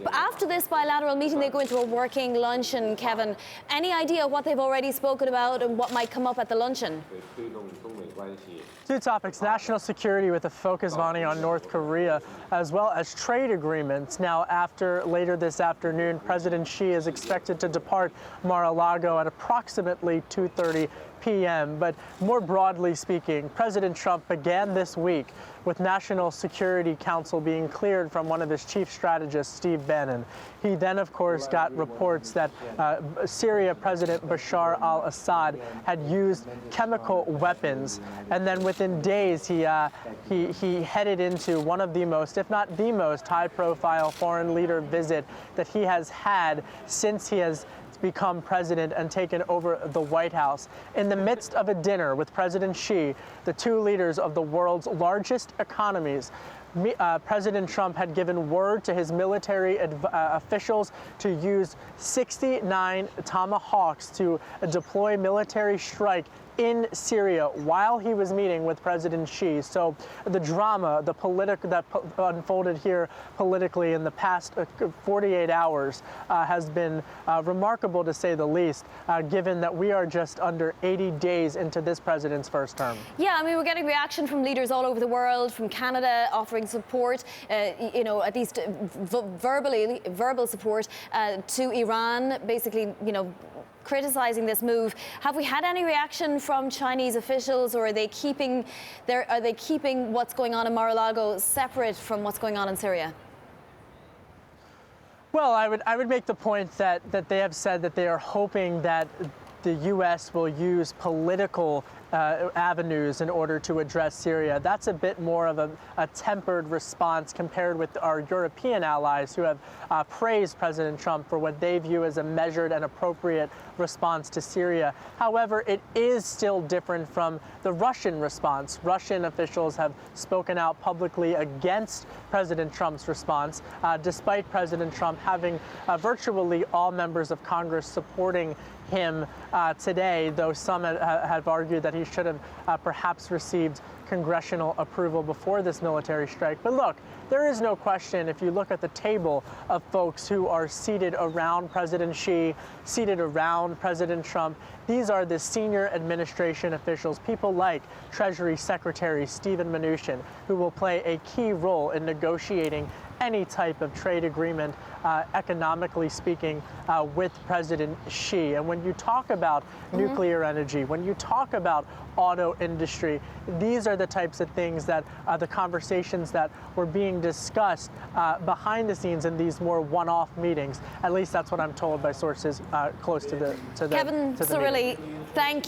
After this bilateral meeting, they go into a working luncheon, Kevin. Any idea what they've already spoken about and what might come up at the luncheon? Two topics: national security with a focus, Vonnie, on North Korea, as well as trade agreements. Now, later this afternoon, President Xi is expected to depart Mar-a-Lago at approximately 2:30 p.m. But more broadly speaking, President Trump began this week with National Security Council being cleared from one of his chief strategists, Steve Bannon. He then, of course, got reports that Syria President Bashar al-Assad had used chemical weapons, and then within days he headed into one of the most, if not the most, high-profile foreign leader visit that he has had since he has become president and taken over the White House. In the midst of a dinner with President Xi, the two leaders of the world's largest economies, President Trump had given word to his military officials to use 69 Tomahawks to deploy military strike in Syria while he was meeting with President Xi. So the drama, that unfolded here politically in the past 48 hours has been remarkable, to say the least, given that we are just under 80 days into this president's first term. Yeah, I mean, we're getting reaction from leaders all over the world, from Canada offering support, at least verbal support to Iran, basically, criticizing this move. Have we had any reaction from Chinese officials, or are they keeping what's going on in Mar-a-Lago separate from what's going on in Syria? Well, I would make the point that they have said that they are hoping that the U.S. will use political avenues in order to address Syria. That's a bit more of a tempered response compared with our European allies, who have praised President Trump for what they view as a measured and appropriate response to Syria. However, it is still different from the Russian response. Russian officials have spoken out publicly against President Trump's response, despite President Trump having virtually all members of Congress supporting him today, though some have argued that he should have perhaps received congressional approval before this military strike. But look, there is no question, if you look at the table of folks who are seated around President Xi, seated around President Trump, these are the senior administration officials, people like Treasury Secretary Steven Mnuchin, who will play a key role in negotiating any type of trade agreement, economically speaking, with President Xi. And when you talk about nuclear energy, when you talk about auto industry, these are the types of things that the conversations that were being discussed behind the scenes in these more one-off meetings. At least that's what I'm told by sources close to the Kevin Cirilli, thank you.